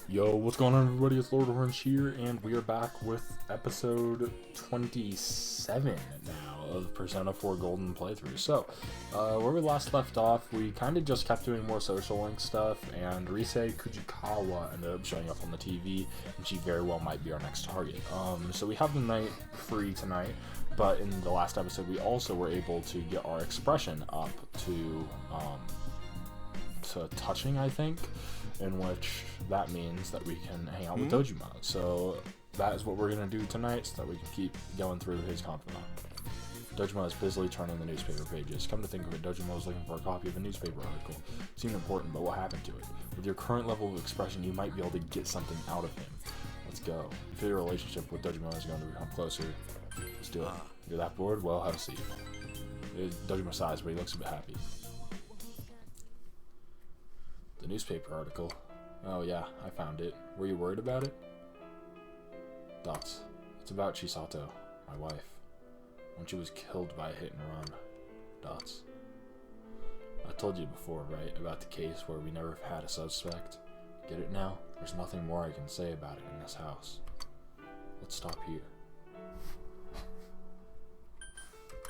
Yo, what's going on, everybody? It's Lord Orange here, and we are back with episode 27 now of Persona 4 Golden playthrough. So, where we last left off, we kind of just kept doing more social link stuff, and Rise Kujikawa ended up showing up on the TV, and she very well might be our next target. So we have the night free tonight, but in the last episode, we also were able to get our expression up to touching, I think, in which that means that we can hang out with Dojima. So that is what we're going to do tonight, so that we can keep going through his confidant. Dojima is busily turning the newspaper pages. Come to think of it, Dojima was looking for a copy of a newspaper article. Seemed important, but what happened to it? With your current level of expression, you might be able to get something out of him. Let's go. You feel your relationship with Dojima is going to become closer. Let's do it. You're that bored? Well, have a seat. Dojima sighs, but he looks a bit happy. The newspaper article. Oh yeah, I found it. Were you worried about it? Dots. It's about Chisato, my wife. When she was killed by a hit and run. Dots. I told you before, right, about the case where we never had a suspect? Get it now? There's nothing more I can say about it in this house. Let's stop here.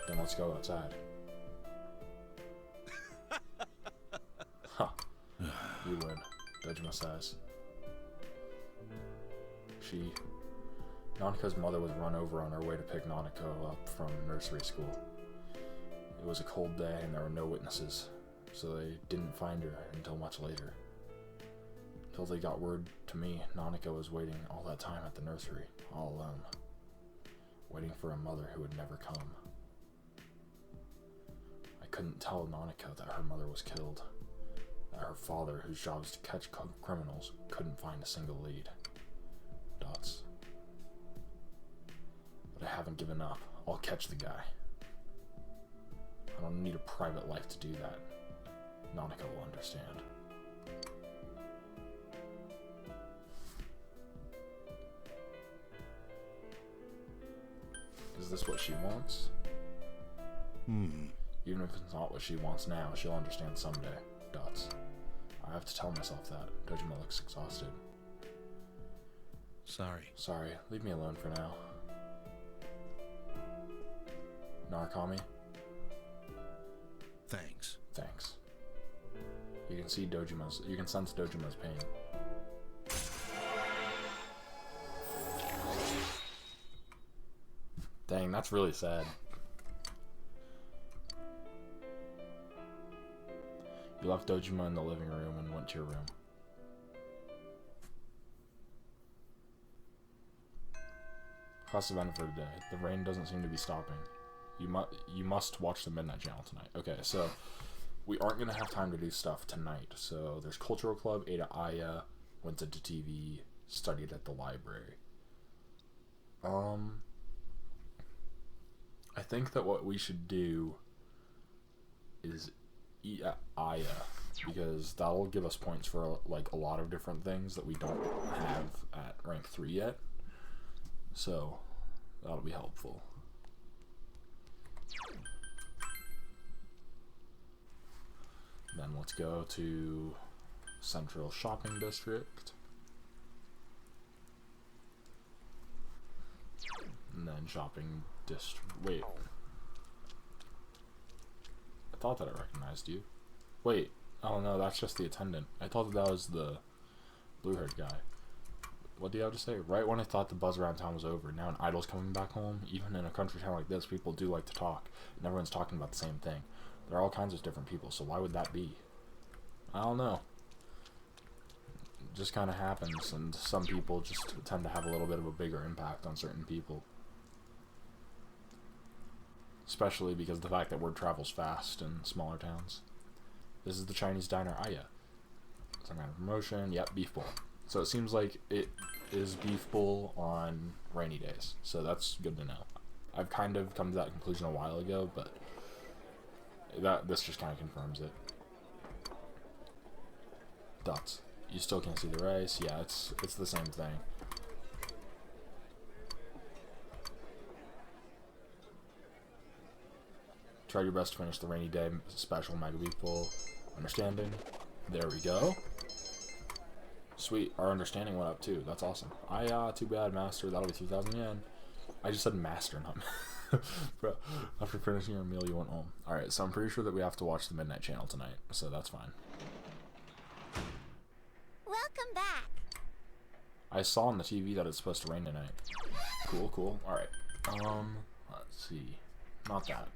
Then let's go outside. Huh. You win. Dojima says. Naniko's mother was run over on her way to pick Naniko up from nursery school. It was a cold day and there were no witnesses, so they didn't find her until much later. Until they got word to me, Naniko was waiting all that time at the nursery, all alone, waiting for a mother who would never come. I couldn't tell Naniko that her mother was killed. Her father, whose job is to catch criminals, couldn't find a single lead. Dots. But I haven't given up. I'll catch the guy. I don't need a private life to do that. Naniko will understand. Is this what she wants? Even if it's not what she wants now, she'll understand someday. Dots. I have to tell myself that. Dojima looks exhausted. Sorry. Leave me alone for now. Narukami? Thanks. You can sense Dojima's pain. Dang, that's really sad. You left Dojima in the living room and went to your room. Class event for today. The rain doesn't seem to be stopping. You must watch the Midnight Channel tonight. Okay, so we aren't gonna have time to do stuff tonight. So there's Cultural Club, Ada Aya, went to TV, studied at the library. I think that what we should do is eat at Aya, because that'll give us points for like a lot of different things that we don't have at rank 3 yet. So that'll be helpful. Then let's go to Central Shopping District. And then Shopping District. Wait. I thought that I recognized you. Wait. Oh no, that's just the attendant. I thought that was the blue-haired guy. What do you have to say? Right when I thought the buzz around town was over, now an idol's coming back home. Even in a country town like this, people do like to talk, and everyone's talking about the same thing. There are all kinds of different people, so why would that be? I don't know. It just kind of happens, and some people just tend to have a little bit of a bigger impact on certain people. Especially because of the fact that word travels fast in smaller towns. This is the Chinese diner Aya. Some kind of promotion. Yep, beef bowl. So it seems like it is beef bowl on rainy days. So that's good to know. I've kind of come to that conclusion a while ago, but this just kind of confirms it. Dots. You still can't see the rice. Yeah, it's the same thing. Try your best to finish the rainy day special mega beef bowl. Understanding? There we go. Sweet. Our understanding went up too. That's awesome. Too bad, master. That'll be 2,000 yen. I just said master, not bro. After finishing your meal, you went home. Alright, so I'm pretty sure that we have to watch the Midnight Channel tonight, so that's fine. Welcome back. I saw on the TV that it's supposed to rain tonight. Cool, cool. Alright. Let's see. Not that.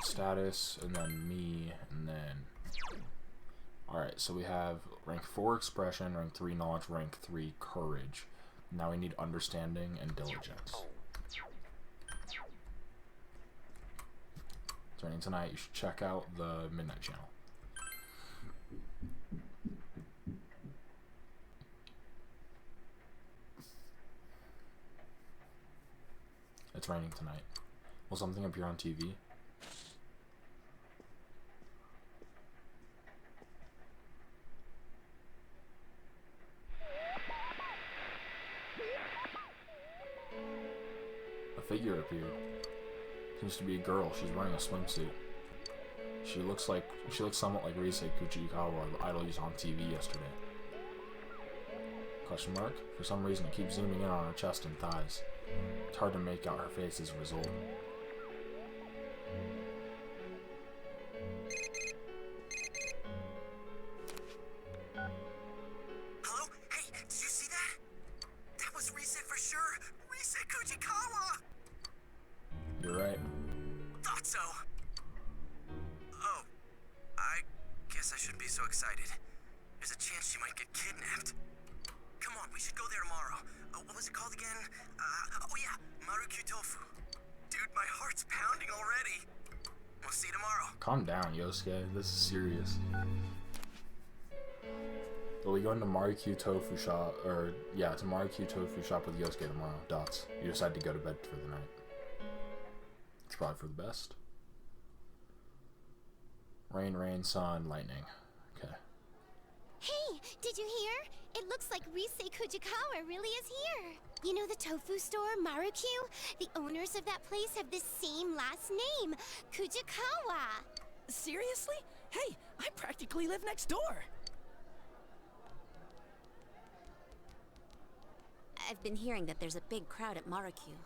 Status, and then me, and then... Alright, so we have rank 4 expression, rank 3 knowledge, rank 3 courage. Now we need understanding and diligence. It's raining tonight. You should check out the Midnight Channel. It's raining tonight. Will something appear on TV? A figure appeared. Seems to be a girl. She's wearing a swimsuit. She looks somewhat like Rise Kuchikawa, the idol used on TV yesterday. Question mark? For some reason it keeps zooming in on her chest and thighs. It's hard to make out her face as a result. Hello? Hey, did you see that? That was Rise for sure. Rise Kuchikawa! You're right. Thought so. Oh, I guess I shouldn't be so excited. There's a chance she might get kidnapped. Come on, we should go there tomorrow. What was it called again? Oh yeah, Marukyu Tofu. Dude, my heart's pounding already. We'll see you tomorrow. Calm down, Yosuke. This is serious. Will we go into Marukyu Tofu shop, to Marukyu Tofu shop with Yosuke tomorrow? Dots. You decide to go to bed for the night. It's probably for the best. Rain, rain, sun, lightning. Okay. Hey, did you hear? It looks like Rise Kujikawa really is here. You know the tofu store, Marukyu? The owners of that place have the same last name, Kujikawa. Seriously? Hey, I practically live next door. I've been hearing that there's a big crowd at Marukyu.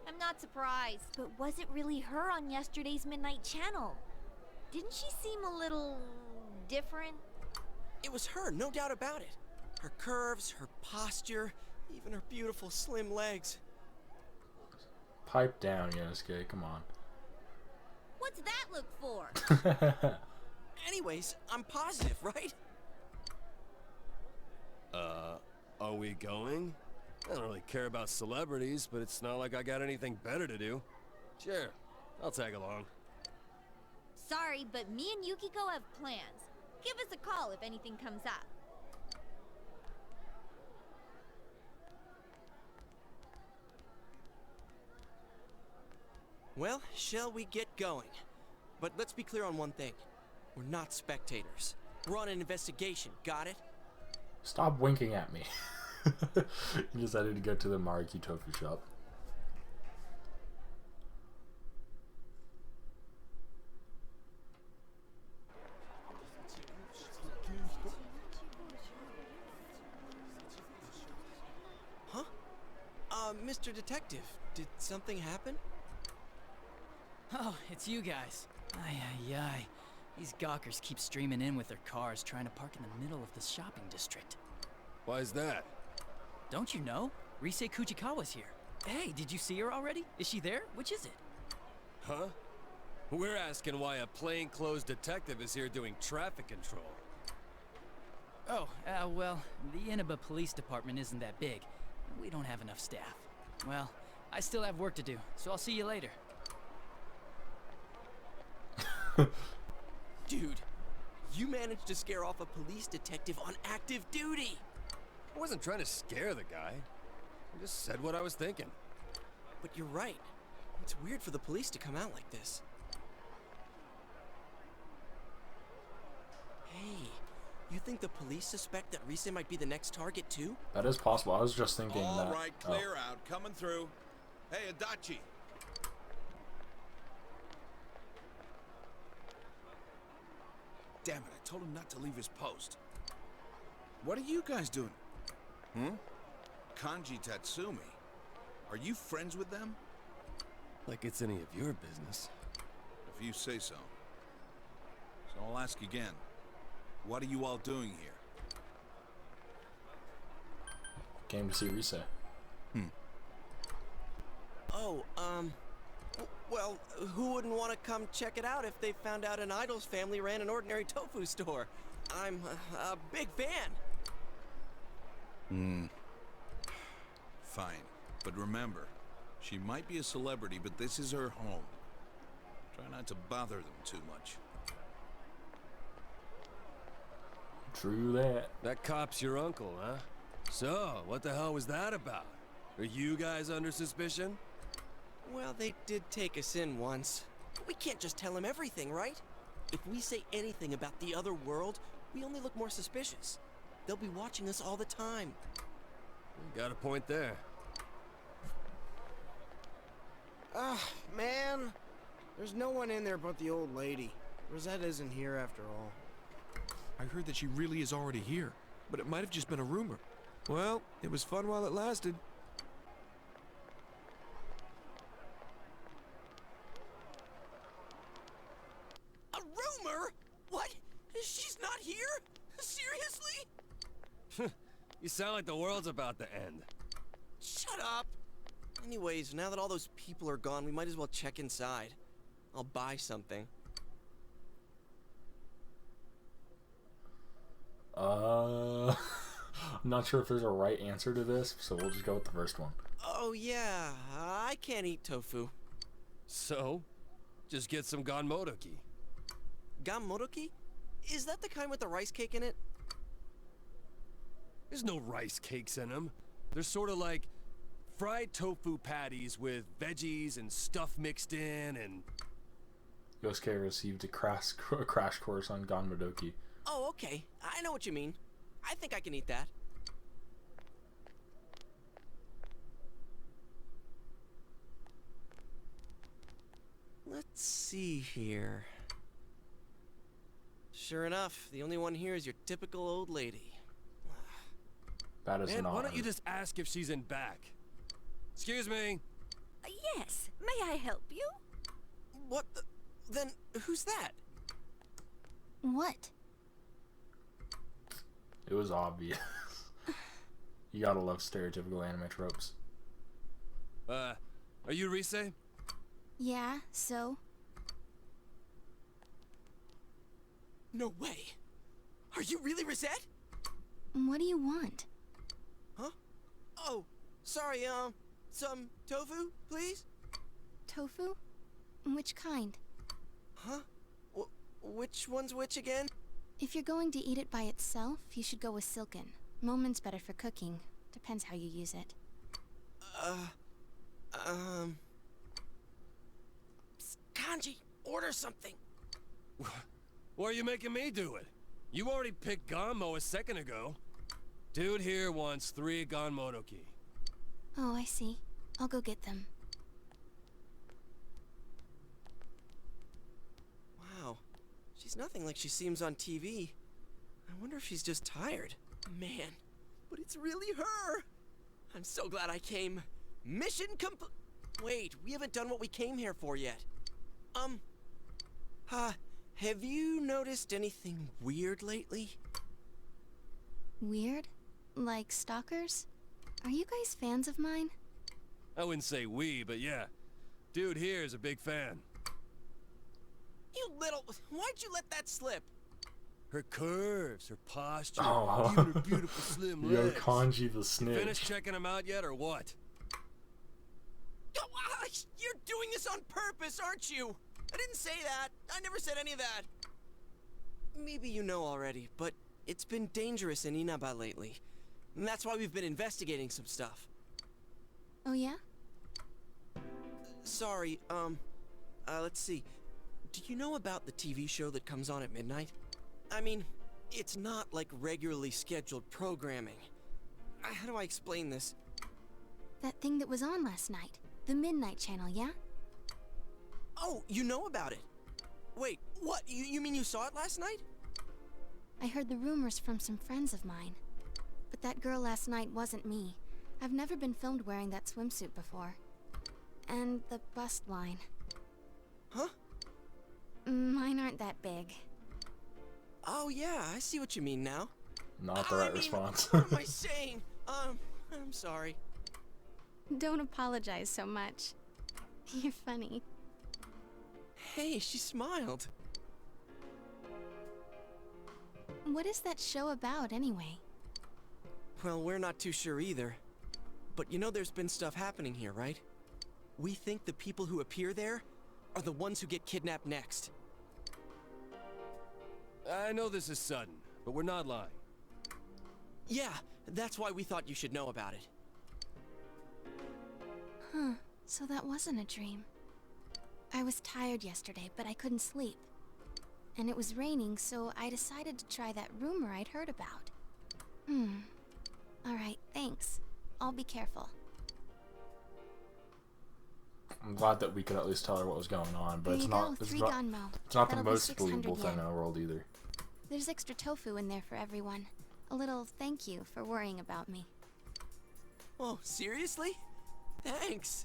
I'm not surprised, but was it really her on yesterday's Midnight Channel? Didn't she seem a little... different? It was her, no doubt about it. Her curves, her posture, even her beautiful slim legs. Pipe down, Yosuke. Come on. What's that look for? Anyways, I'm positive, right? Are we going? I don't really care about celebrities, but it's not like I got anything better to do. Sure, I'll tag along. Sorry, but me and Yukiko have plans. Give us a call if anything comes up. Well, shall we get going? But let's be clear on one thing. We're not spectators. We're on an investigation, got it? Stop winking at me. You decided to go to the Marukyu Tofu shop. Huh? Mr. Detective, did something happen? Oh, it's you guys. Ay, ay, ay. These gawkers keep streaming in with their cars trying to park in the middle of the shopping district. Why is that? Don't you know? Rise Kujikawa's here. Hey, did you see her already? Is she there? Which is it? Huh? We're asking why a plainclothes detective is here doing traffic control. Oh, well, the Inaba Police Department isn't that big. We don't have enough staff. Well, I still have work to do, so I'll see you later. Dude, you managed to scare off a police detective on active duty! I wasn't trying to scare the guy. I just said what I was thinking. But you're right. It's weird for the police to come out like this. Hey, you think the police suspect that Rise might be the next target too? That is possible. I was just thinking that. All right, clear out. Coming through. Hey, Adachi. Damn it, I told him not to leave his post. What are you guys doing? Kanji Tatsumi. Are you friends with them? Like it's any of your business. If you say so. So I'll ask again. What are you all doing here? Came to see Rise. Oh, well, who wouldn't want to come check it out if they found out an idol's family ran an ordinary tofu store? I'm a big fan. Fine. But remember, she might be a celebrity, but this is her home. Try not to bother them too much. True that. That cop's your uncle, huh? So, what the hell was that about? Are you guys under suspicion? Well, they did take us in once. We can't just tell him everything, right? If we say anything about the other world, we only look more suspicious. They'll be watching us all the time. Got a point there. Man. There's no one in there but the old lady. Rosette isn't here after all. I heard that she really is already here, but it might have just been a rumor. Well, it was fun while it lasted. A rumor? What? She's not here? Seriously? You sound like the world's about to end. Shut up! Anyways, now that all those people are gone, we might as well check inside. I'll buy something. I'm not sure if there's a right answer to this, so we'll just go with the first one. Oh yeah, I can't eat tofu. So, just get some ganmodoki. Ganmodoki? Is that the kind with the rice cake in it? There's no rice cakes in them. They're sort of like fried tofu patties with veggies and stuff mixed in and... Yosuke received a crash course on Ganmodoki. Oh, okay. I know what you mean. I think I can eat that. Let's see here. Sure enough, the only one here is your typical old lady. That is Man, not. why don't you just ask if she's in back? Excuse me? Yes, may I help you? What the... Then, who's that? What? It was obvious. You gotta love stereotypical anime tropes. Are you Rise? Yeah, so? No way. Are you really Rosette? What do you want? Huh? Oh, sorry, some tofu, please? Tofu? Which kind? Huh? Which one's which again? If you're going to eat it by itself, you should go with silken. Momen's better for cooking. Depends how you use it. Kanji, order something. Why are you making me do it? You already picked Ganmo a second ago. Dude here wants 3 ganmodoki. Oh, I see. I'll go get them. Wow. She's nothing like she seems on TV. I wonder if she's just tired. Man, but it's really her. I'm so glad I came. Mission complete. Wait, we haven't done what we came here for yet. Have you noticed anything weird lately? Weird? Like stalkers? Are you guys fans of mine? I wouldn't say we, but yeah. Dude here is a big fan. You little... Why'd you let that slip? Her curves, her posture, Oh. even her beautiful slim Yo, legs. Kanji the snitch. Finished checking them out yet, or what? Oh, you're doing this on purpose, aren't you? I didn't say that. I never said any of that. Maybe you know already, but it's been dangerous in Inaba lately. And that's why we've been investigating some stuff. Oh yeah? Sorry, let's see. Do you know about the TV show that comes on at midnight? I mean, it's not like regularly scheduled programming. How do I explain this? That thing that was on last night. The Midnight Channel, yeah? Oh, you know about it? Wait, what? You mean you saw it last night? I heard the rumors from some friends of mine. But that girl last night wasn't me. I've never been filmed wearing that swimsuit before. And the bust line. Huh? Mine aren't that big. Oh yeah, I see what you mean now. Not the right response. What am I saying? I'm sorry. Don't apologize so much. You're funny. Hey, she smiled. What is that show about, anyway? Well, we're not too sure either. But you know there's been stuff happening here, right? We think the people who appear there are the ones who get kidnapped next. I know this is sudden, but we're not lying. Yeah, that's why we thought you should know about it. Huh, so that wasn't a dream. I was tired yesterday, but I couldn't sleep. And it was raining, so I decided to try that rumor I'd heard about. Alright, thanks. I'll be careful. I'm glad that we could at least tell her what was going on, but There it's you not. go, It's 3 not. Gunmo. It's not the That'll be most 600 believable thing in yen. the world either. There's extra tofu in there for everyone. A little thank you for worrying about me. Oh, seriously? Thanks.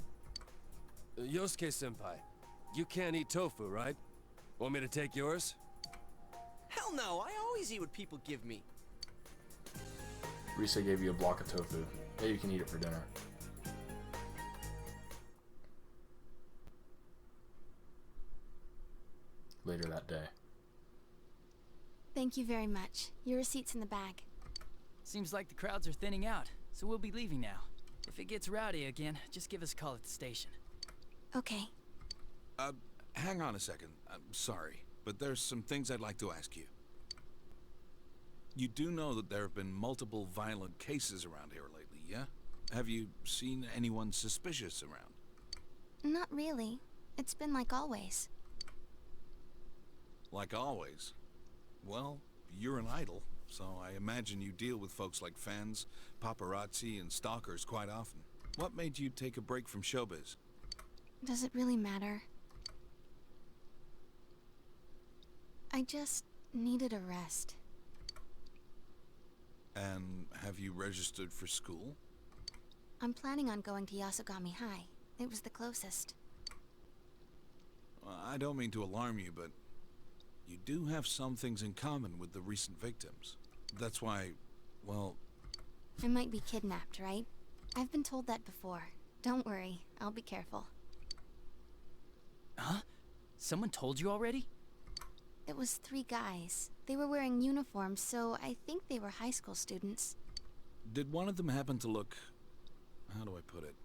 Yosuke-senpai, you can't eat tofu, right? Want me to take yours? Hell no, I always eat what people give me. Risa gave you a block of tofu. Yeah, you can eat it for dinner. Later that day. Thank you very much. Your receipt's in the bag. Seems like the crowds are thinning out, so we'll be leaving now. If it gets rowdy again, just give us a call at the station. Okay. Hang on a second. I'm sorry, but there's some things I'd like to ask you. You do know that there have been multiple violent cases around here lately, yeah? Have you seen anyone suspicious around? Not really. It's been like always. Like always. Well, you're an idol, so I imagine you deal with folks like fans, paparazzi, and stalkers quite often. What made you take a break from showbiz? Does it really matter? I just needed a rest. And have you registered for school? I'm planning on going to Yasogami High. It was the closest. I don't mean to alarm you, but you do have some things in common with the recent victims. That's why, well... I might be kidnapped, right? I've been told that before. Don't worry, I'll be careful. Huh? Someone told you already? It was 3 guys. They were wearing uniforms, so I think they were high school students. Did one of them happen to look... how do I put it?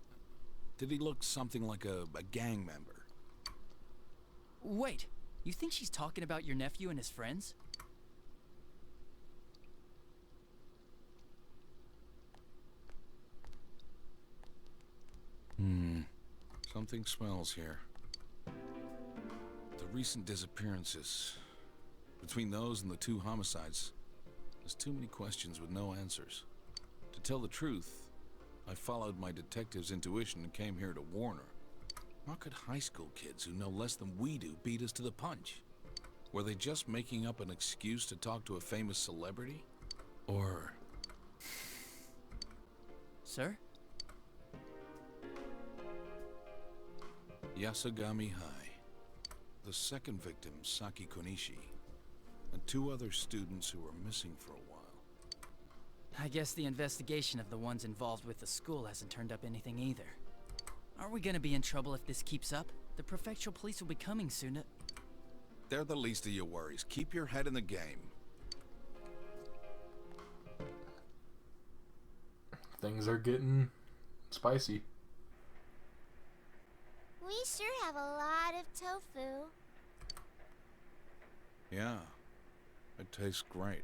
Did he look something like a gang member? Wait, you think she's talking about your nephew and his friends? Something smells here. The recent disappearances. Between those and the 2 homicides, there's too many questions with no answers. To tell the truth, I followed my detective's intuition and came here to warn her. How could high school kids who know less than we do beat us to the punch? Were they just making up an excuse to talk to a famous celebrity? Or... Sir? Yasogami High. The second victim, Saki Konishi, and 2 other students who were missing for a while. I guess the investigation of the ones involved with the school hasn't turned up anything either. Are we gonna be in trouble if this keeps up? The prefectural police will be coming soon to... They're the least of your worries. Keep your head in the game. Things are getting spicy. We sure have a lot of tofu. Yeah, it tastes great.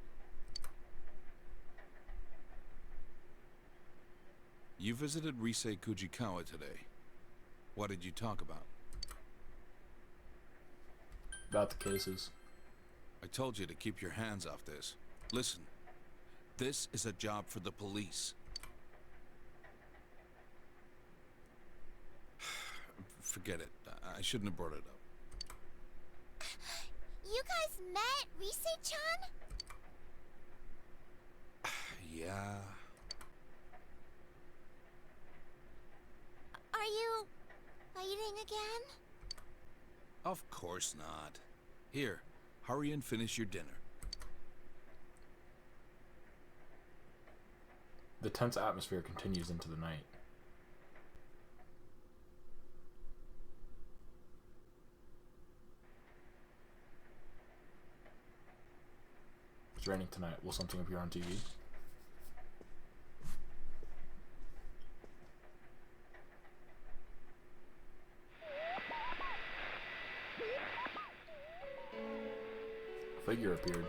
You visited Risei Kujikawa today. What did you talk about? About the cases. I told you to keep your hands off this. Listen, this is a job for the police. Forget it. I shouldn't have brought it up. You guys met Risei-chan? again? Of course not. Here, hurry and finish your dinner. The tense atmosphere continues into the night. It's raining tonight. Will something appear on TV? A figure appeared.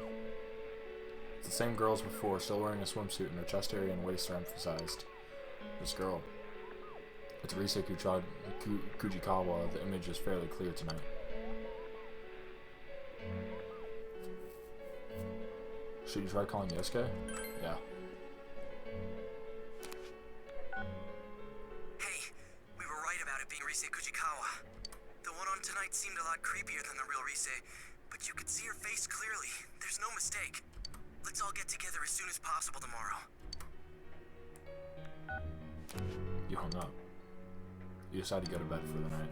It's the same girl as before, still wearing a swimsuit, and her chest area and waist are emphasized. This girl. It's Rise Kujikawa. The image is fairly clear tonight. Should you try calling Yosuke? Yeah. Hey, we were right about it being Rise Kujikawa. The one on tonight seemed a lot creepier than the real Rise, but you could see her face clearly. There's no mistake. Let's all get together as soon as possible tomorrow. You hung up. You decided to go to bed for the night.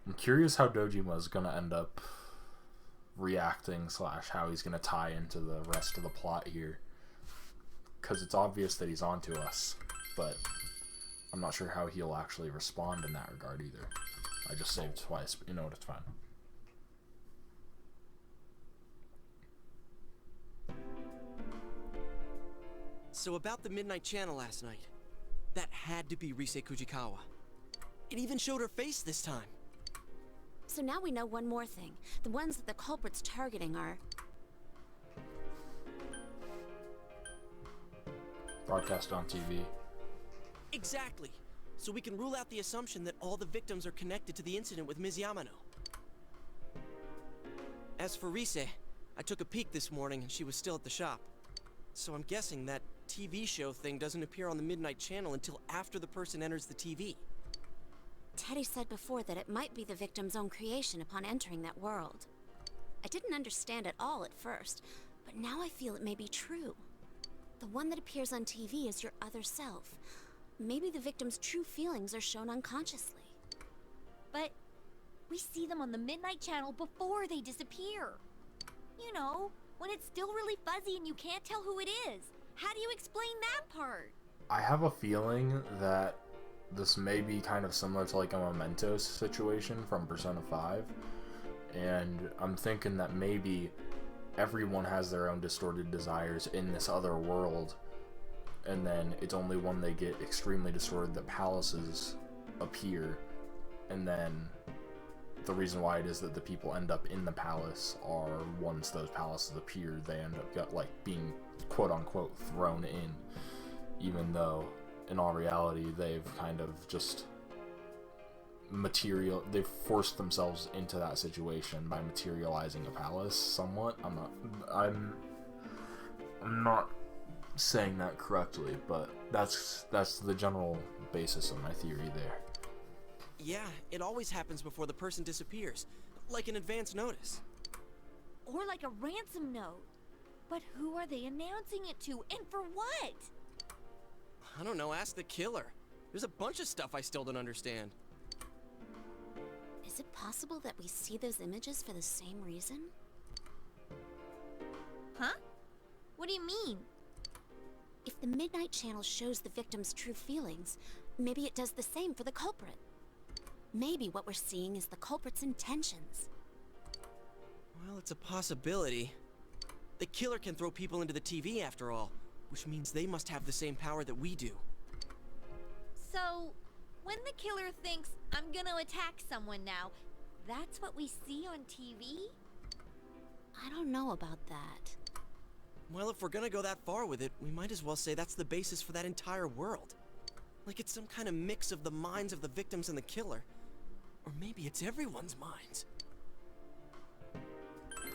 I'm curious how Dojima's gonna end up reacting / how he's gonna tie into the rest of the plot here, because it's obvious that he's onto us, but I'm not sure how he'll actually respond in that regard either. I just saved twice, but you know what, it's fine. So about the Midnight Channel last night. That had to be Rise Kujikawa. It even showed her face this time. So now we know one more thing. The ones that the culprit's targeting are... Broadcast on TV. Exactly. So we can rule out the assumption that all the victims are connected to the incident with Ms. Yamano. As for Rise, I took a peek this morning and she was still at the shop. So I'm guessing that TV show thing doesn't appear on the Midnight Channel until after the person enters the TV. Teddy said before that it might be the victim's own creation upon entering that world. I didn't understand at all at first, but now I feel it may be true. The one that appears on TV is your other self. Maybe the victim's true feelings are shown unconsciously. But we see them on the Midnight Channel before they disappear. You know, when it's still really fuzzy and you can't tell who it is. How do you explain that part? I have a feeling that this may be kind of similar to like a Memento situation from Persona 5. And I'm thinking that maybe everyone has their own distorted desires in this other world. And then it's only when they get extremely distorted that palaces appear. And then the reason why it is that the people end up in the palace are once those palaces appear, they end up being quote-unquote thrown in, even though in all reality they've kind of just they've forced themselves into that situation by materializing a palace somewhat. I'm not saying that correctly, but that's the general basis of my theory there. Yeah, it always happens before the person disappears, like an advance notice. Or like a ransom note. But who are they announcing it to, and for what? I don't know, ask the killer. There's a bunch of stuff I still don't understand. Is it possible that we see those images for the same reason? Huh? What do you mean? If the Midnight Channel shows the victim's true feelings, maybe it does the same for the culprit. Maybe what we're seeing is the culprit's intentions. Well, it's a possibility. The killer can throw people into the TV after all, which means they must have the same power that we do. So, when the killer thinks, I'm gonna attack someone now, that's what we see on TV? I don't know about that. Well, if we're gonna go that far with it, we might as well say that's the basis for that entire world. Like it's some kind of mix of the minds of the victims and the killer. Or maybe it's everyone's minds.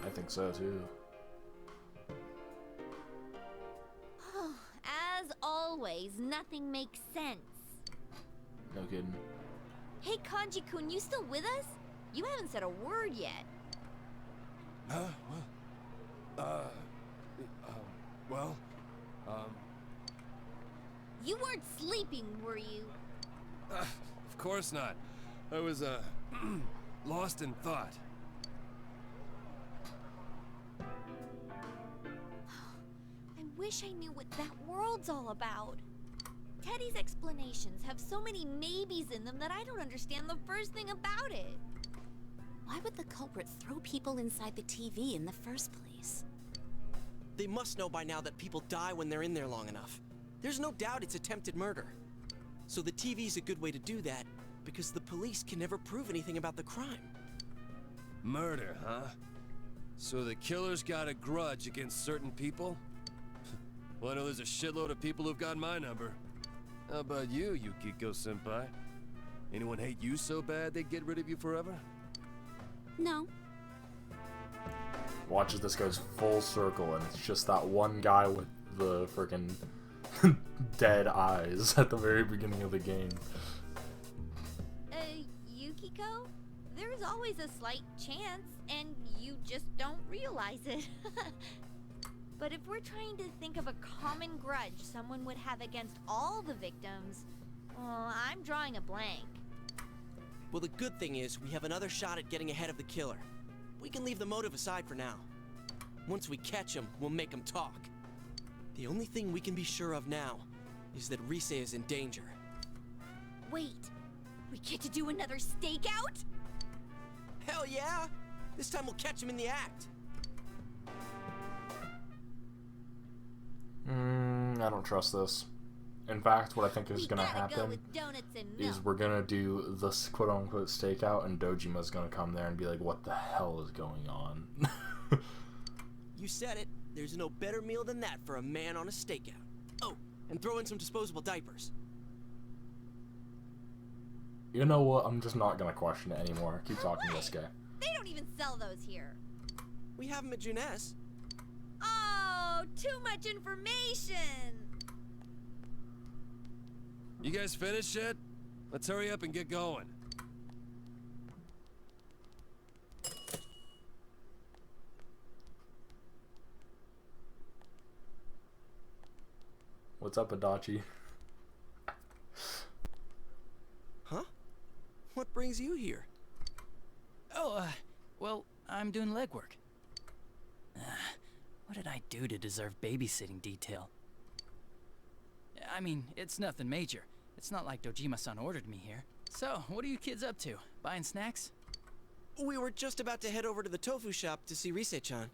I think so too. As always, nothing makes sense. No kidding. Hey Kanji-kun, you still with us? You haven't said a word yet. Well, You weren't sleeping, were you? of course not. I was, lost in thought. I wish I knew what that world's all about. Teddy's explanations have so many maybes in them that I don't understand the first thing about it. Why would the culprit throw people inside the TV in the first place? They must know by now that people die when they're in there long enough. There's no doubt it's attempted murder. So the TV's a good way to do that, because the police can never prove anything about the crime. Murder, huh? So the killer's got a grudge against certain people? Well, I know there's a shitload of people who've got my number. How about you, Yukiko-senpai? Anyone hate you so bad they'd get rid of you forever? No. Watch as this goes full circle, and it's just that one guy with the freaking dead eyes at the very beginning of the game. Yukiko? There's always a slight chance, and you just don't realize it. But if we're trying to think of a common grudge someone would have against all the victims, well, I'm drawing a blank. Well, the good thing is we have another shot at getting ahead of the killer. We can leave the motive aside for now. Once we catch him, we'll make him talk. The only thing we can be sure of now is that Rise is in danger. Wait, we get to do another stakeout? Hell yeah! This time we'll catch him in the act. I don't trust this. In fact, what I think is We gonna gotta go happen with donuts and is milk. we're gonna do this quote-unquote stakeout, and Dojima's gonna come there and be like, what the hell is going on? You said it. There's no better meal than that for a man on a stakeout. Oh, and throw in some disposable diapers. You know what? I'm just not gonna question it anymore. Keep talking to this guy. They don't even sell those here. We have him at Junes. Oh, too much information. You guys finished yet? Let's hurry up and get going. What's up, Adachi? Huh? What brings you here? Oh, well, I'm doing legwork. What did I do to deserve babysitting detail? I mean, it's nothing major. It's not like Dojima-san ordered me here. So, what are you kids up to? Buying snacks? We were just about to head over to the tofu shop to see Rise-chan.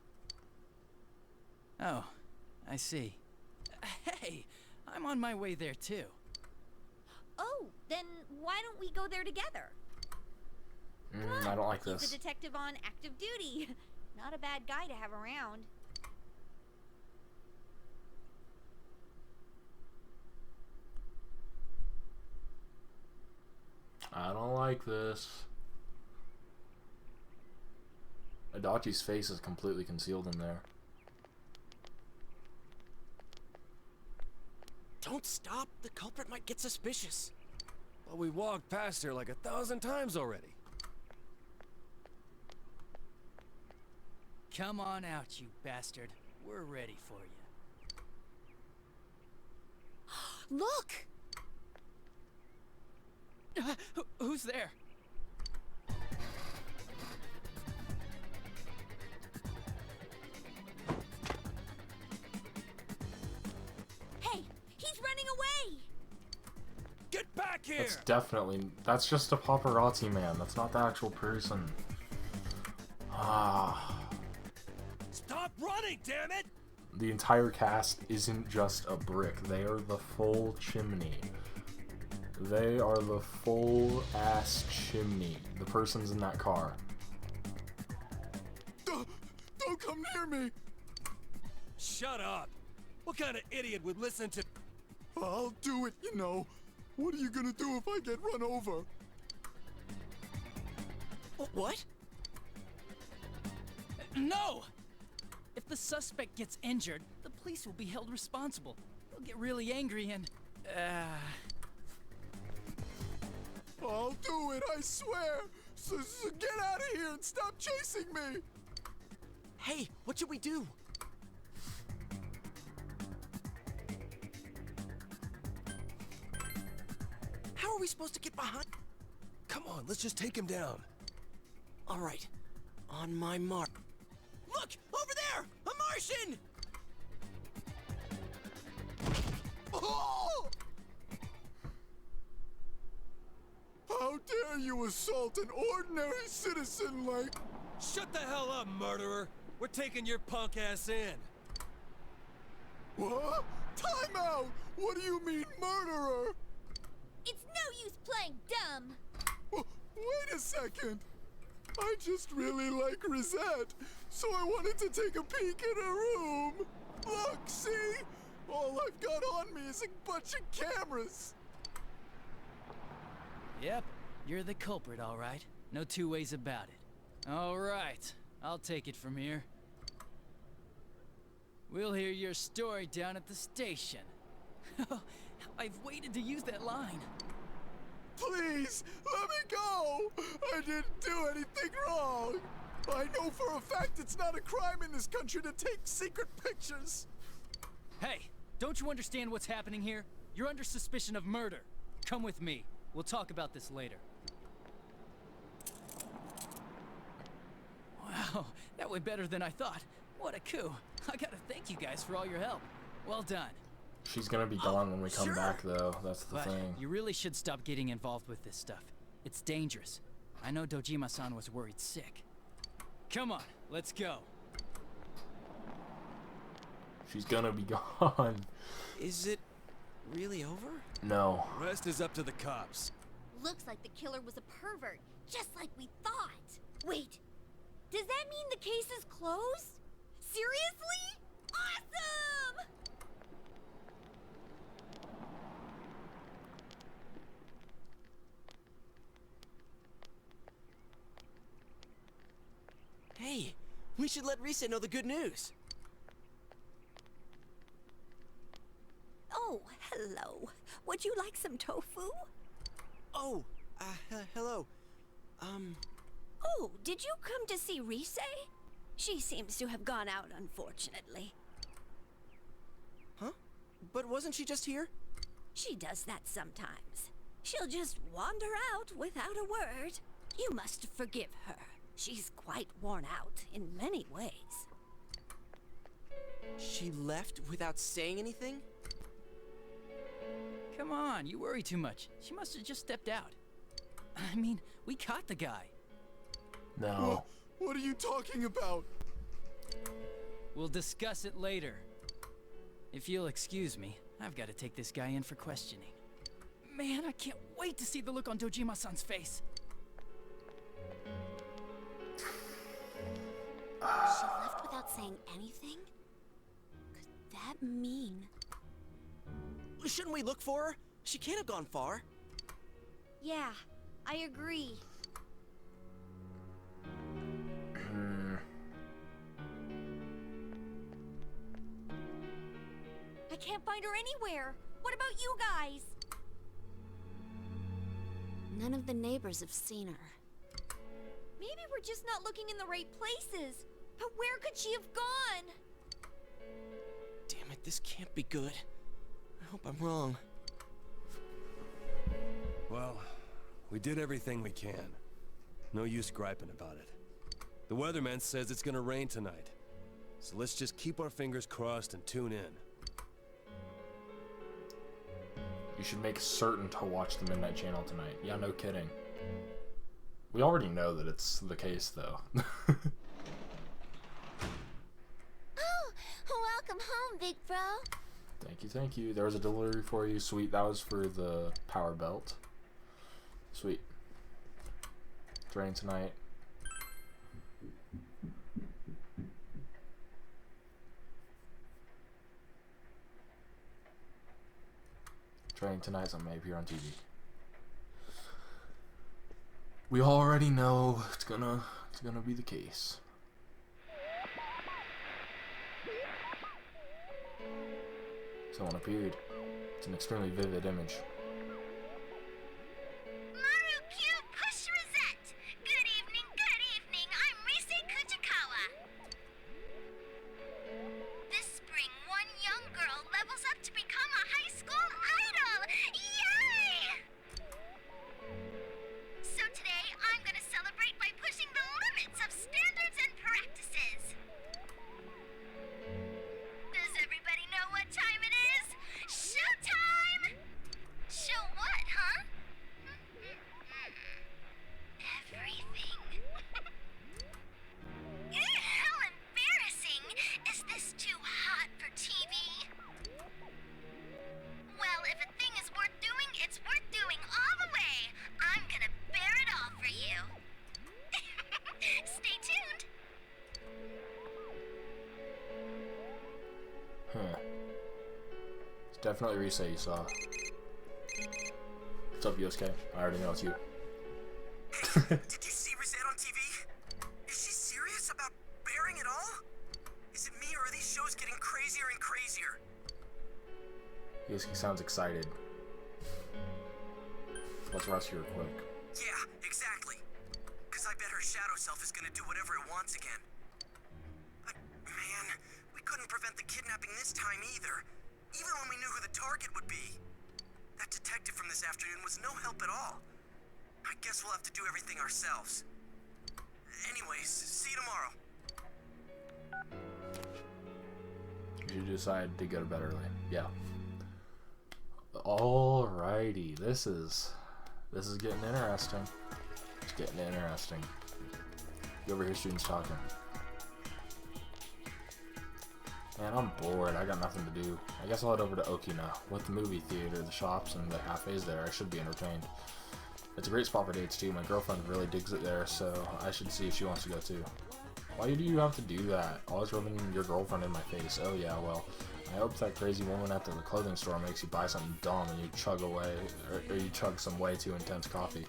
Oh, I see. Hey, I'm on my way there too. Oh, then why don't we go there together? I don't like He's this. a detective on active duty. Not a bad guy to have around. I don't like this. Adachi's face is completely concealed in there. Don't stop. The culprit might get suspicious. Well, we walked past her like 1,000 times already. Come on out, you bastard. We're ready for you. Look! Who's there? Hey, he's running away! Get back here! That's definitely... That's just a paparazzi man. That's not the actual person. Ah... Stop running, damn it! The entire cast isn't just a brick. They are the full chimney. They are the full ass chimney. The person's in that car. Don't come near me! Shut up! What kind of idiot would listen to... I'll do it, you know. What are you gonna do if I get run over? What? No! If the suspect gets injured, the police will be held responsible. They'll get really angry and... I'll do it, I swear! So get out of here and stop chasing me! Hey, what should we do? How are we supposed to get behind? Come Come on, let's just take him down. All right, on my mark. Look, over there! A Martian! Oh! How dare you assault an ordinary citizen like... Shut the hell up, murderer! We're taking your punk ass in. What? Time out! What do you mean, murderer? It's no use playing dumb. Wait a second. I just really like Rosette, so I wanted to take a peek in her room. Look, see? All I've got on me is a bunch of cameras. Yep, you're the culprit, all right. No two ways about it. All right, I'll take it from here. We'll hear your story down at the station. I've waited to use that line. Please, let me go! I didn't do anything wrong! I know for a fact it's not a crime in this country to take secret pictures! Hey, don't you understand what's happening here? You're under suspicion of murder. Come with me. We'll talk about this later. Wow, that went better than I thought. What a coup. I gotta thank you guys for all your help. Well done. She's gonna be gone when we come back, though. That's the But thing. you really should stop getting involved with this stuff. It's dangerous. I know Dojima-san was worried sick. Come on, let's go. She's gonna be gone. Is it really over? No. Rest is up to the cops. Looks like the killer was a pervert, just like we thought. Wait, does that mean the case is closed? Seriously? Awesome! Hey, we should let Risa know the good news. Oh, hello. Would you like some tofu? Oh, hello. Oh, did you come to see Rise? She seems to have gone out, unfortunately. Huh? But wasn't she just here? She does that sometimes. She'll just wander out without a word. You must forgive her. She's quite worn out in many ways. She left without saying anything? Come on, you worry too much. She must have just stepped out. I mean, we caught the guy. No. What are you talking about? We'll discuss it later. If you'll excuse me, I've got to take this guy in for questioning. Man, I can't wait to see the look on Dojima-san's face. She left without saying anything? Could that mean... Shouldn't we look for her? She can't have gone far. Yeah, I agree. I can't find her anywhere. What about you guys? None of the neighbors have seen her. Maybe we're just not looking in the right places. But where could she have gone? Damn it, this can't be good. I hope I'm wrong. Well, we did everything we can. No use griping about it. The weatherman says it's gonna rain tonight. So let's just keep our fingers crossed and tune in. You should make certain to watch the Midnight Channel tonight. Yeah, no kidding. We already know that it's the case, though. Oh, welcome home, big bro. Thank you, thank you. There was a delivery for you. Sweet. That was for the power belt. Sweet. It's raining tonight. It's raining tonight, so I may appear on TV. We already know it's gonna be the case. Someone appeared. It's an extremely vivid image. Marukyou Push Rosette! Good evening, I'm Rise Kujikawa. This spring, one young girl levels up to become a high school idol! Yay! So Definitely Rise you saw. What's up, Yosuke? I already know it's you. Did you see Rosette on TV? Is she serious about bearing it all? Is it me or are these shows getting crazier and crazier? Yosuke sounds excited. Let's rush here quick. Yeah, exactly. Cause I bet her shadow self is gonna do whatever it wants again. But man, we couldn't prevent the kidnapping this time either. Even when we knew who the target would be. That detective from this afternoon was no help at all. I guess we'll have to do everything ourselves. Anyways, see you tomorrow. You decided to go to bed early. Yeah. Alrighty, this is getting interesting. It's getting interesting. You over here, students talking. Man, I'm bored. I got nothing to do. I guess I'll head over to Okina. With the movie theater, the shops, and the cafes there, I should be entertained. It's a great spot for dates too. My girlfriend really digs it there, so I should see if she wants to go too. Why do you have to do that? Always rubbing your girlfriend in my face. Oh yeah, well, I hope that crazy woman at the clothing store makes you buy something dumb and you chug away, or you chug some way too intense coffee.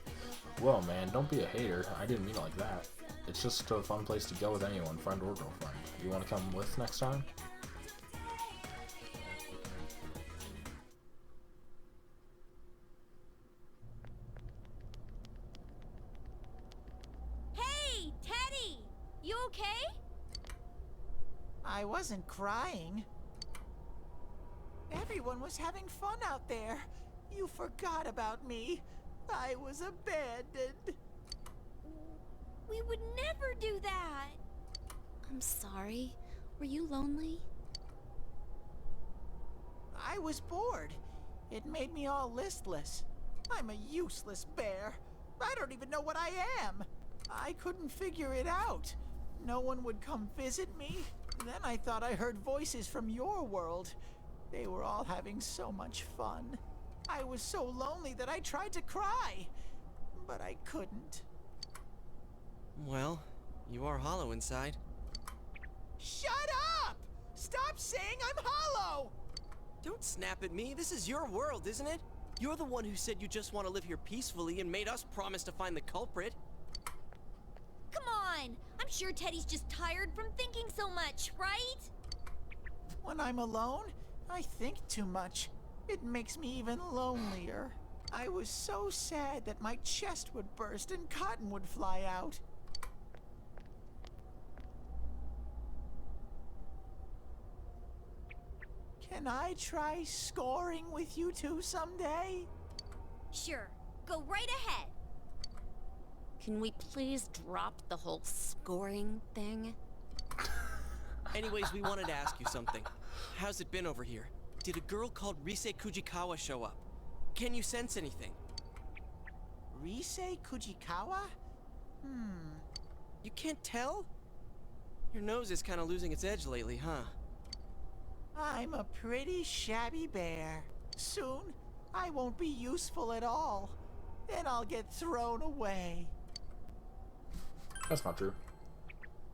Well, man, don't be a hater. I didn't mean it like that. It's just a fun place to go with anyone, friend or girlfriend. You want to come with next time? Hey, Teddy! You okay? I wasn't crying. Everyone was having fun out there. You forgot about me. I was abandoned. We would never do that. I'm sorry. Were you lonely? I was bored. It made me all listless. I'm a useless bear. I don't even know what I am. I couldn't figure it out. No one would come visit me. Then I thought I heard voices from your world. They were all having so much fun. I was so lonely that I tried to cry, but I couldn't. Well, you are hollow inside. Shut up! Stop saying I'm hollow! Don't snap at me. This is your world, isn't it? You're the one who said you just want to live here peacefully and made us promise to find the culprit. Come on! I'm sure Teddy's just tired from thinking so much, right? When I'm alone, I think too much. It makes me even lonelier. I was so sad that my chest would burst and cotton would fly out. Can I try scoring with you two someday? Sure. Go right ahead. Can we please drop the whole scoring thing? Anyways, we wanted to ask you something. How's it been over here? Did a girl called Rise Kujikawa show up? Can you sense anything? Rise Kujikawa? You can't tell? Your nose is kind of losing its edge lately, huh? I'm a pretty shabby bear. Soon, I won't be useful at all. Then I'll get thrown away. That's not true.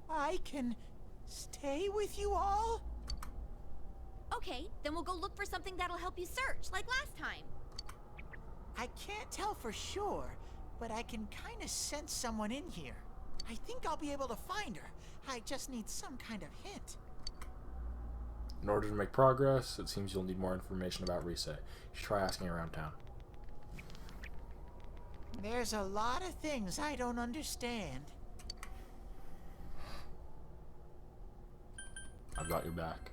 I can stay with you all? Okay, then we'll go look for something that'll help you search, like last time. I can't tell for sure, but I can kind of sense someone in here. I think I'll be able to find her. I just need some kind of hint. In order to make progress, it seems you'll need more information about Rise. You should try asking around town. There's a lot of things I don't understand. I've got your back.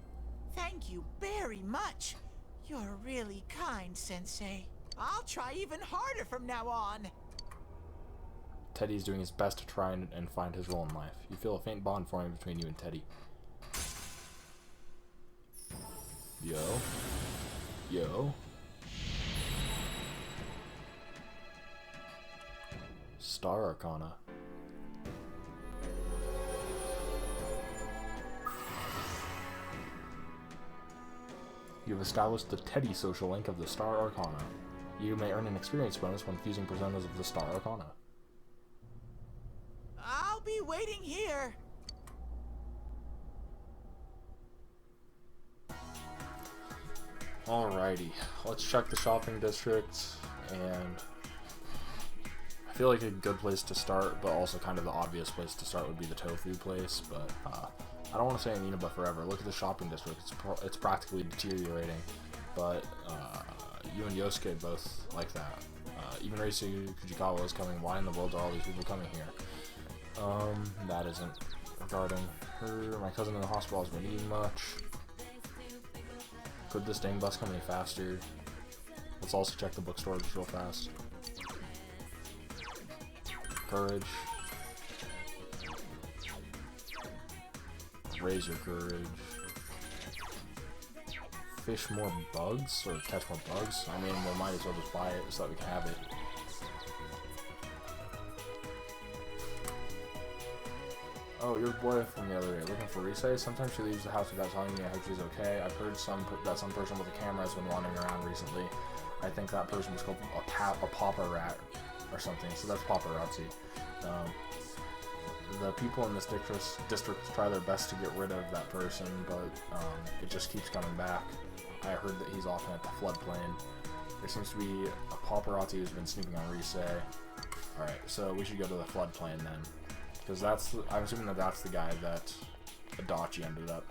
Thank you very much. You're really kind, Sensei. I'll try even harder from now on. Teddy's doing his best to try and find his role in life. You feel a faint bond forming between you and Teddy. Yo. Yo. Star Arcana. You've established the Teddy social link of the Star Arcana. You may earn an experience bonus when fusing personas of the Star Arcana. I'll be waiting here. Alrighty, let's check the shopping district, and I feel like a good place to start, but also kind of the obvious place to start would be the tofu place, but I don't want to say Anina forever. Look at the shopping district, it's practically deteriorating, but you and Yosuke both like that. Even Reisei Kujikawa is coming. Why in the world are all these people coming here? That isn't regarding her. My cousin in the hospital has been eating much. Could this dang bus come any faster? Let's also check the bookstore just real fast. Courage. Raise your courage. Fish more bugs? Or catch more bugs? I mean, we might as well just buy it so that we can have it. Oh, your boy from the other day, looking for Reisei? Sometimes she leaves the house without telling me. I hope she's okay. I've heard that some person with a camera has been wandering around recently. I think that person was called a Papa Rat or something, so that's paparazzi. The people in this district try their best to get rid of that person, but it just keeps coming back. I heard that he's often at the floodplain. There seems to be a paparazzi who's been sneaking on Reisei. Alright, so we should go to the floodplain then. Because I'm assuming that that's the guy that Adachi ended up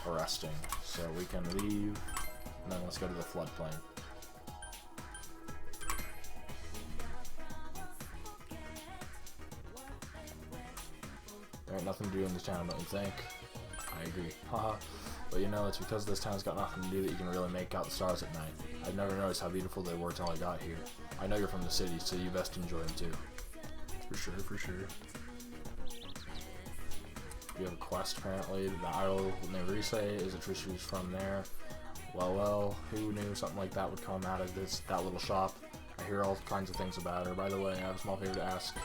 arresting. So we can leave, and then let's go to the floodplain. There ain't nothing to do in this town, don't you think? I agree. Haha. But you know, it's because this town's got nothing to do that you can really make out the stars at night. I've never noticed how beautiful they were till I got here. I know you're from the city, so you best enjoy them too. For sure, for sure. We have a quest apparently. The idol named Reisei is a true she's from there. Well, who knew something like that would come out of that little shop? I hear all kinds of things about her. By the way, I have a small favor to ask.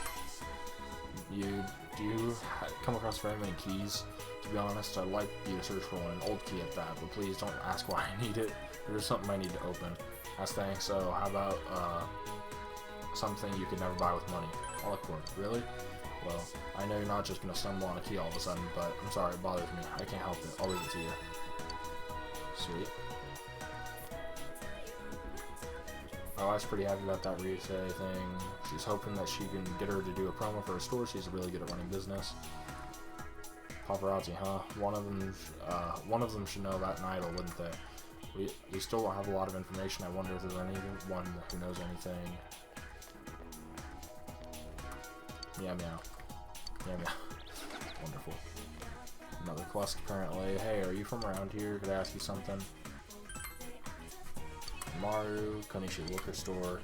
Do you come across very many keys? To be honest, I'd like you to search for one, an old key at that, but please don't ask why I need it. There's something I need to open. As thanks, so how about something you could never buy with money? I'll look for it. Really? Well, I know you're not just gonna stumble on a key all of a sudden, but I'm sorry, it bothers me. I can't help it. I'll leave it to you. Sweet. My wife's pretty happy about that Reisei thing. She's hoping that she can get her to do a promo for her store. She's really good at running business. Paparazzi, huh? One of them should know about an idol, wouldn't they? We still don't have a lot of information. I wonder if there's anyone who knows anything. Meow meow. Meow meow. Wonderful. Another quest apparently. Hey, are you from around here? Could I ask you something? Maru, Konishi liquor store.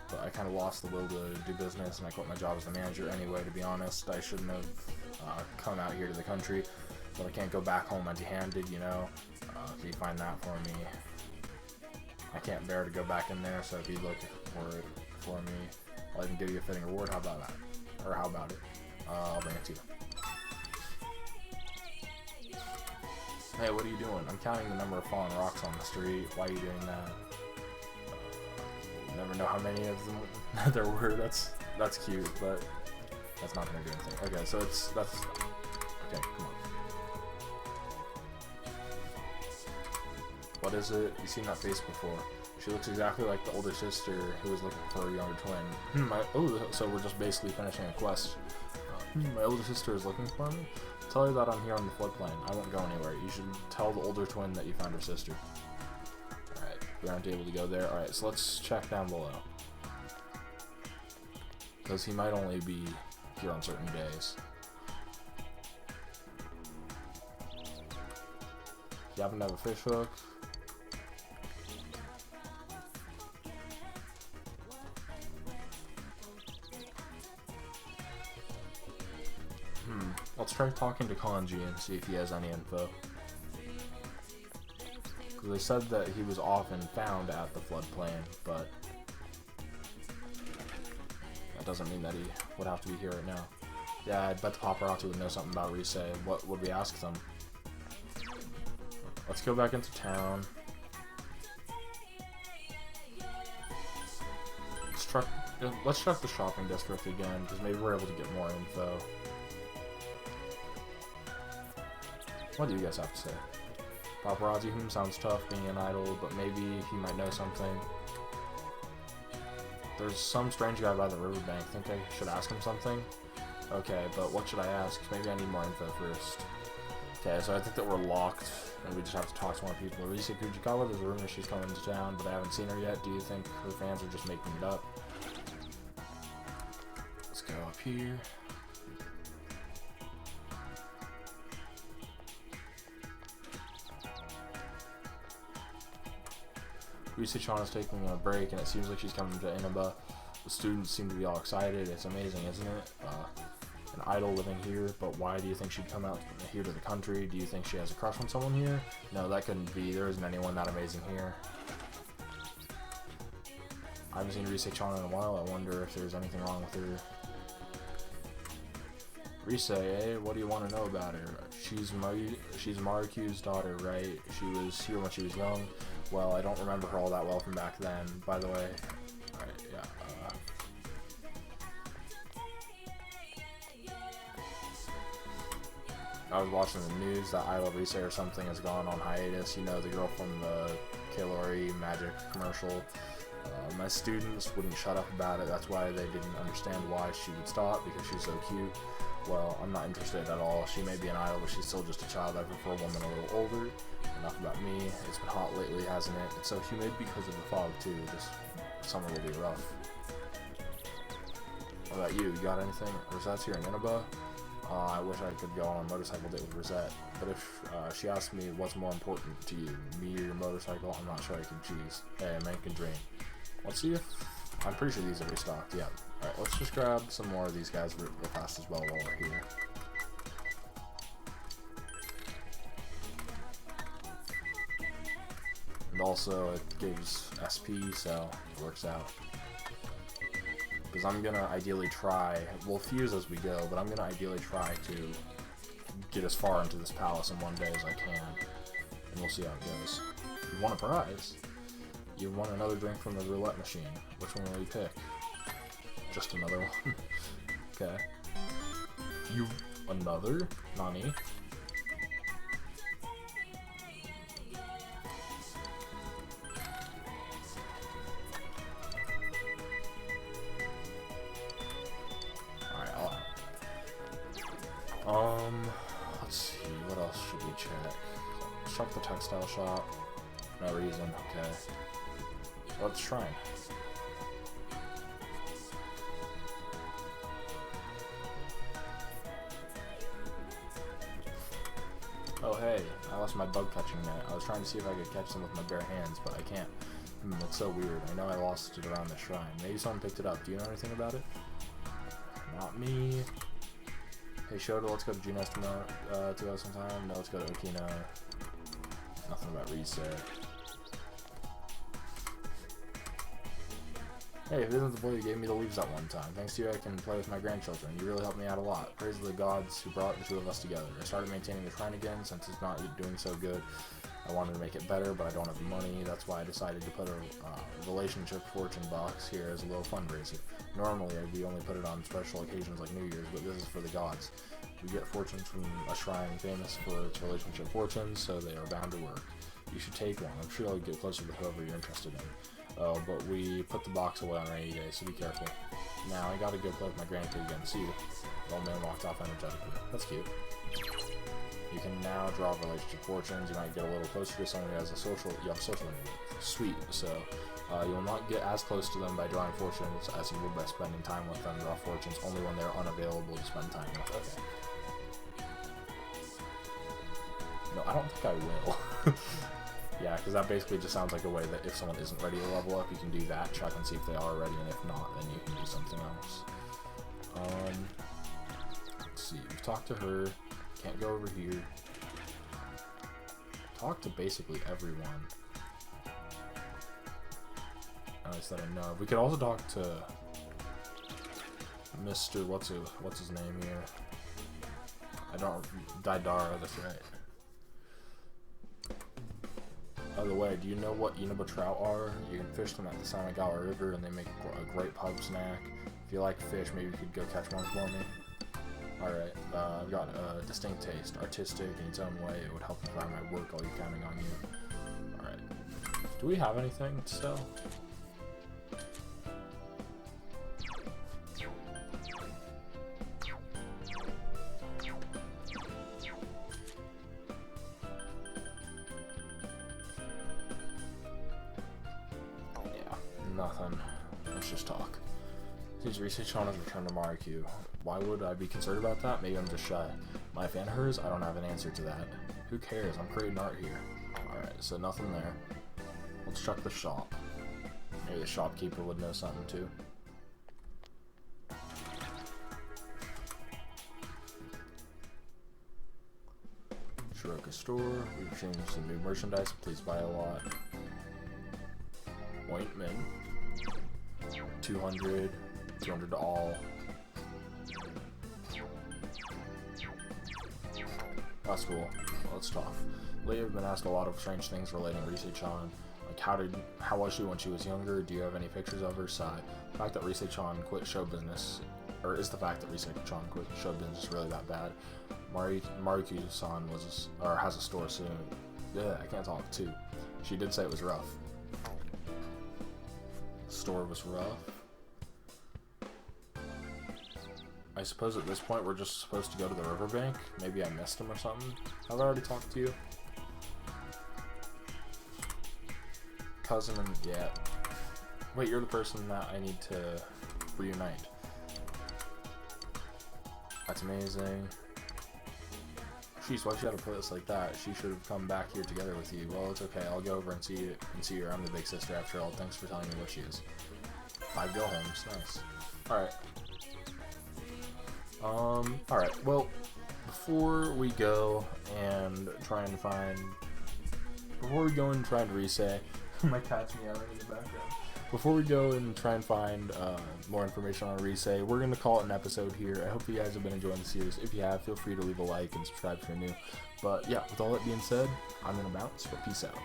But I kind of lost the will to do business, and I quit my job as the manager anyway, to be honest. I shouldn't have come out here to the country, but I can't go back home empty-handed, you know? Can you find that for me? I can't bear to go back in there, so if you look for it for me, I'll even give you a fitting reward. How about that? Or how about it? I'll bring it to you. Hey, what are you doing? I'm counting the number of fallen rocks on the street. Why are you doing that? Never know how many of them there were. That's cute, but that's not gonna do anything. Okay, so that's okay. Come on. What is it? You've seen that face before. She looks exactly like the older sister who was looking for a younger twin. So we're just basically finishing a quest. My older sister is looking for me. Tell her that I'm here on the floodplain. I won't go anywhere. You should tell the older twin that you found her sister. Alright, we aren't able to go there. Alright, so let's check down below. Because he might only be here on certain days. You happen to have a fish hook? Let's try talking to Kanji and see if he has any info. Because they said that he was often found at the floodplain, but that doesn't mean that he would have to be here right now. Yeah, I bet the paparazzi would know something about Reisei. What would we ask them? Let's go back into town. Let's check the shopping district again, because maybe we're able to get more info. What do you guys have to say? Paparazzi Whom sounds tough being an idol, but maybe he might know something. There's some strange guy by the riverbank. Think I should ask him something? Okay, but what should I ask? Maybe I need more info first. Okay, so I think that we're locked, and we just have to talk to more people. Rise Kujikawa, there's a rumor she's coming to town, but I haven't seen her yet. Do you think her fans are just making it up? Let's go up here. Rise-chan is taking a break, and it seems like she's coming to Inaba. The students seem to be all excited. It's amazing, isn't it? An idol living here, but why do you think she'd come out here to the country? Do you think she has a crush on someone here? No, that couldn't be. There isn't anyone that amazing here. I haven't seen Rise-chan in a while. I wonder if there's anything wrong with her. Rise, eh? What do you want to know about her? She's Marukyu's daughter, right? She was here when she was young. Well, I don't remember her all that well from back then. By the way, right, yeah. I was watching the news that I Love Rise or something has gone on hiatus. You know, the girl from the Kailori Magic commercial. My students wouldn't shut up about it. That's why they didn't understand why she would stop, because she's so cute. Well, I'm not interested at all. She may be an idol, but she's still just a child. I prefer a woman a little older. Enough about me. It's been hot lately, hasn't it? It's so humid because of the fog, too. This summer will be rough. What about you? You got anything? Rosette's here in Inaba? I wish I could go on a motorcycle date with Rosette. But if she asks me what's more important to you, me or your motorcycle, I'm not sure I can choose. Hey, a man can dream. Let's see if... I'm pretty sure these are restocked, yeah. Alright, let's just grab some more of these guys real fast as well while we're here. And also, it gives SP, so it works out. Because I'm gonna ideally try... We'll fuse as we go, but I'm gonna ideally try to get as far into this palace in one day as I can. And we'll see how it goes. You won a prize! You won another drink from the roulette machine. Which one will you pick? Just another one. Okay. You... another? Nani? Let's see, what else should we check? Check the textile shop. No reason, okay. Let's shrine. Oh hey, I lost my bug catching net. I was trying to see if I could catch them with my bare hands, but I can't. That's so weird. I know I lost it around the shrine. Maybe someone picked it up. Do you know anything about it? Not me. Hey Shota, let's go to Junos tomorrow, to go sometime. No, let's go to Okina. Nothing about Rise. Hey, if it isn't the boy who gave me the leaves that one time. Thanks to you, I can play with my grandchildren. You really helped me out a lot. Praise the gods who brought the two of us together. I started maintaining the shrine again since it's not doing so good. I wanted to make it better, but I don't have the money. That's why I decided to put a relationship fortune box here as a little fundraiser. Normally, we only put it on special occasions like New Year's, but this is for the gods. We get fortunes from a shrine famous for its relationship fortunes, so they are bound to work. You should take one. I'm sure you'll get closer to whoever you're interested in. Oh, but we put the box away on rainy days, so be careful. Now, I gotta go play with my grandkid again. See you. The old man walked off energetically. That's cute. You can now draw relationship fortunes. You might get a little closer to someone who has a social need. Sweet. So, you'll not get as close to them by drawing fortunes as you would by spending time with them. Draw fortunes only when they're unavailable to spend time with. Okay. No, I don't think I will. Yeah, because that basically just sounds like a way that if someone isn't ready to level up, you can do that, check and see if they are ready, and if not, then you can do something else. Let's see, we've talked to her, can't go over here. Talk to basically everyone. At least that I know. We could also talk to Mr. What's his name here? Daidara, that's right. By the way, do you know what Inaba trout are? You can fish them at the Sanagawa River and they make a great pub snack. If you like fish, maybe you could go catch one for me. Alright, I've got a distinct taste, artistic in its own way. It would help inspire my work. I'll be counting on you. Alright. Do we have anything to sell? Yeah, nothing. Let's just talk. Seems Rise-chan has returned to Marikyu. Why would I be concerned about that? Maybe I'm just shy. My fan hers? I don't have an answer to that. Who cares? I'm creating art here. Alright, so nothing there. Let's check the shop. Maybe the shopkeeper would know something too. Shiroka store. We've changed some new merchandise. Please buy a lot. Ointment. 200 to all. That's cool. Let's talk. Lately, I've been asked a lot of strange things relating to Rise-chan. Like, how was she when she was younger? Do you have any pictures of her? Sigh. The fact that Rise-chan quit show business, or is the fact that Rise-chan quit show business really that bad? Marikyu-san has a store soon. Yeah, I can't talk too. She did say it was rough. The store was rough. I suppose at this point we're just supposed to go to the riverbank. Maybe I missed him or something. Have I already talked to you? Cousin and yeah. Wait, you're the person that I need to reunite. That's amazing. Jeez, why'd you have to put us like that? She should have come back here together with you. Well, it's okay. I'll go over and see her. I'm the big sister after all. Thanks for telling me what she is. 5 go homes. Nice. Alright. Alright, well, before we go and try and find Rise, my cat's meowing in the background. Before we go and try and find more information on Rise, we're going to call it an episode here. I hope you guys have been enjoying the series. If you have, feel free to leave a like and subscribe if you're new. But yeah, with all that being said, I'm going to bounce, but peace out.